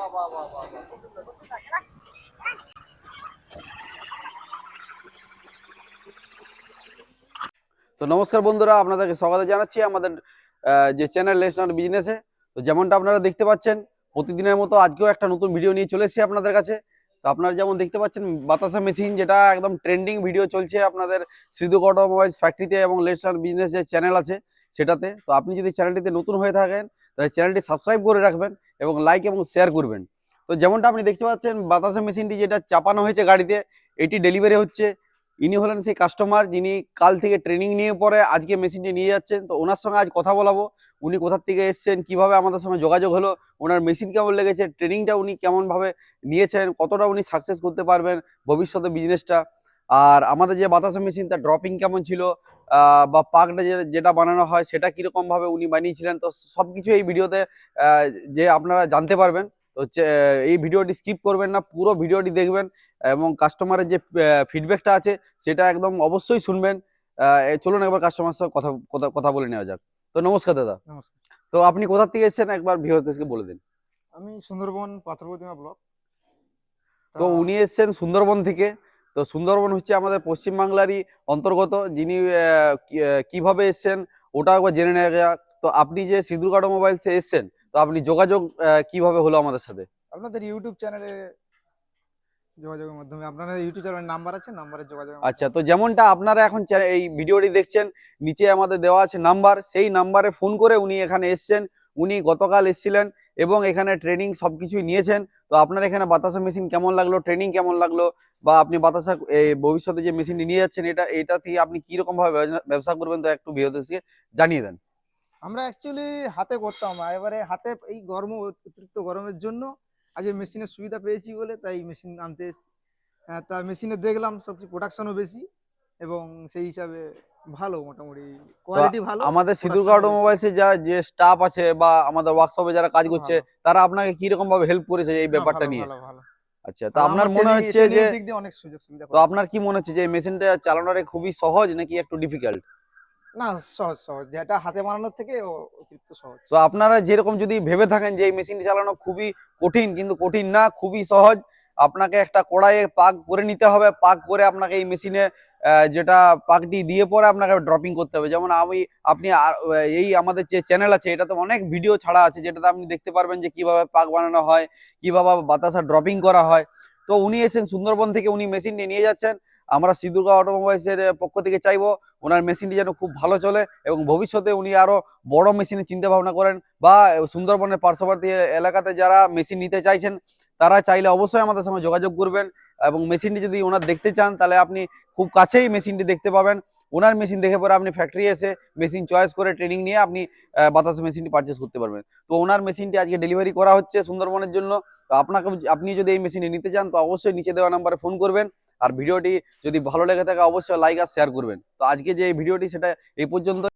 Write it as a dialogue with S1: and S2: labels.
S1: তো নমস্কার বন্ধুরা, আপনাদেরকে স্বাগত জানাচ্ছি আমাদের যে চ্যানেল লেসনার বিজনেসে। তো যেমনটা আপনারা দেখতে পাচ্ছেন, প্রতিদিনের মতো আজকেও একটা নতুন ভিডিও নিয়ে চলে এসেছি আপনাদের কাছে। তো আপনারা যেমন দেখতে পাচ্ছেন বাতাসা মেশিন, যেটা একদম ট্রেন্ডিং ভিডিও চলছে আপনাদের সিধু অটোমোবাইলস ফ্যাক্টরিতে এবং লেসনার বিজনেস যে চ্যানেল আছে সেটাতে। তো আপনি যদি চ্যানেলটিতে নতুন হয়ে থাকেন তাহলে চ্যানেলটি সাবস্ক্রাইব করে রাখবেন এবং লাইক এবং শেয়ার করবেন। তো যেমনটা আপনি দেখতে পাচ্ছেন বাতাসা মেশিনটি যেটা চাপানো হয়েছে গাড়িতে, এটি ডেলিভারি হচ্ছে। ইনি হলেন সেই কাস্টমার যিনি কাল থেকে ট্রেনিং নিয়ে পরে আজকে মেশিনটি নিয়ে যাচ্ছেন। তো ওনার সঙ্গে আজ কথা বলাবো, উনি কোথা থেকে এসেছেন, কিভাবে আমাদের সঙ্গে যোগাযোগ হলো, ওনার মেশিন কেমন লেগেছে, ট্রেনিংটা উনি কেমনভাবে নিয়েছেন, কতটা উনি সাকসেস করতে পারবেন ভবিষ্যতে বিজনেসটা, আর আমাদের যে বাতাসা মেশিন তার ড্রপিং কেমন ছিল, বা পাকটা যেটা বানানো হয় সেটা কীরকমভাবে উনি বানিয়েছিলেন। তো সব কিছু এই ভিডিওতে যে আপনারা জানতে পারবেন। তো এই ভিডিওটি স্কিপ করবেন না, পুরো ভিডিওটি দেখবেন এবং কাস্টমারের যে ফিডব্যাকটা আছে সেটা একদম অবশ্যই শুনবেন। চলুন একবার কাস্টমারের সঙ্গে কথা কথা কথা বলে নেওয়া যাক। তো নমস্কার দাদা।
S2: নমস্কার।
S1: তো আপনি কোথা থেকে এসেছেন একবার ভিউয়ারদেরকে বলে দিন।
S2: আমি সুন্দরবন পাথরপ্রতিমা ব্লক।
S1: তো উনি এসেছেন সুন্দরবন থেকে। তো সুন্দরবন হচ্ছে আমাদের পশ্চিমবাংলারই অন্তর্গত। যিনি কিভাবে এসেছেন ওটা একবার জেনে নেওয়া যাক। তো আপনি যে সিধু অটোমোবাইলসে এসেছেন, তো আপনি যোগাযোগ কিভাবে হলো আমাদের সাথে?
S2: আপনাদের ইউটিউব চ্যানেলে যোগাযোগের মাধ্যমে, আপনার ইউটিউব চ্যানেলের নাম্বার আছে, নাম্বারে যোগাযোগের
S1: আচ্ছা,
S2: মাধ্যমে।
S1: তো যেমনটা আপনারা এখন এই ভিডিওটি দেখছেন, নিচে আমাদের দেওয়া আছে নাম্বার, সেই নাম্বারে ফোন করে উনি এখানে এসেছেন। উনি গতকাল এসেছিলেন এবং এখানে ট্রেনিং সবকিছুই নিয়েছেন। তো আপনার এখানে বাতাসা মেশিন কেমন লাগলো, ট্রেনিং কেমন লাগলো, বা আপনি বাতাসা ভবিষ্যতে যে মেশিনটি নিয়ে যাচ্ছেন এটা থেকে আপনি কিরকম ভাবে ব্যবসা করবেন, তো একটু ভিউয়ারদেরকে জানিয়ে দেন।
S2: আমরা অ্যাকচুয়ালি হাতে করতাম, এবারে হাতে এই অতিরিক্ত গরমের জন্য আজ মেশিনের সুবিধা পেয়েছি বলে তাই মেশিন আনতে এসেছি। হ্যাঁ, তা মেশিনে দেখলাম সবচেয়ে প্রোডাকশনও বেশি এবং সেই হিসাবে ভালো, মোটামুটি
S1: তো
S2: কোয়ালিটি ভালো,
S1: আমাদের সিধু
S2: প্রোডাকশনও বেশি।
S1: অটোমোবাইলসে যে স্টাফ আছে বা আমাদের ওয়ার্কশপে যারা কাজ করছে,
S2: ভালো।
S1: তারা আপনাকে কিরকম ভাবে হেল্প করেছে এই
S2: না,
S1: ব্যাপারটা
S2: ভালো
S1: নিয়ে?
S2: ভালো ভালো
S1: আচ্ছা, তো
S2: ভালো
S1: আপনার
S2: আমার
S1: মনে
S2: ট্রেনিং
S1: হচ্ছে
S2: ট্রেনিং
S1: যে,
S2: এর দিক দিয়ে অনেক সুযোগ সুবিধা
S1: তো
S2: করেছে।
S1: আপনার কি মনে হচ্ছে যে এই মেশিনটা চালানোটা খুবই সহজ নাকি একটু ডিফিকাল্ট?
S2: না, সহজ সহজ, যেটা হাতে বানানোর থেকে অতিরিক্ত সহজ।
S1: তো আপনারা যেরকম যদি ভেবে থাকেন যে এই মেশিনটি চালানো খুবই কঠিন, কিন্তু কঠিন না, খুবই সহজ। আপনাকে একটা কড়াইয়ে পাক করে নিতে হবে, পাক করে আপনাকে এই মেশিনে যেটা পাকটি দিয়ে পরে আপনাকে ড্রপিং করতে হবে। যেমন আপনি এই আমাদের যে চ্যানেল আছে এটাতে অনেক ভিডিও ছাড়া আছে, যেটাতে আপনি দেখতে পারবেন যে কিভাবে পাক বানানো হয়, কিভাবে বাতাসা ড্রপিং করা হয়। তো উনি এসেছেন সুন্দরবন থেকে, উনি মেশিনটি নিয়ে যাচ্ছেন। আমরা সিধুর্গা অটোমোবাইলসের পক্ষ থেকে চাইবো ওনার মেশিনটি যেন খুব ভালো চলে এবং ভবিষ্যতে উনি আরো বড় মেশিনের চিন্তা ভাবনা করেন, বা সুন্দরবনের পার্শ্ববর্তী এলাকাতে যারা মেশিন নিতে চাইছেন তারা চাইলে অবশ্যই আমাদের সঙ্গে যোগাযোগ করবেন। এবং মেশিনটি যদি ওনার দেখতে চান তাহলে আপনি খুব কাছেই মেশিনটি দেখতে পাবেন। ওনার মেশিন দেখে পরে আপনি ফ্যাক্টরি এসে মেশিন চয়েস করে ট্রেনিং নিয়ে আপনি বাতাসা মেশিনটি পারচেস করতে পারবেন। তো ওনার মেশিনটি আজকে ডেলিভারি করা হচ্ছে সুন্দরবনের জন্য। তো আপনি যদি এই মেশিনটি নিতে চান তো অবশ্যই নিচে দেওয়া নাম্বারে ফোন করবেন। আর ভিডিওটি যদি ভালো লেগে থাকে অবশ্যই লাইক আর শেয়ার করবেন। তো আজকে যে এই ভিডিওটি সেটা এই পর্যন্ত।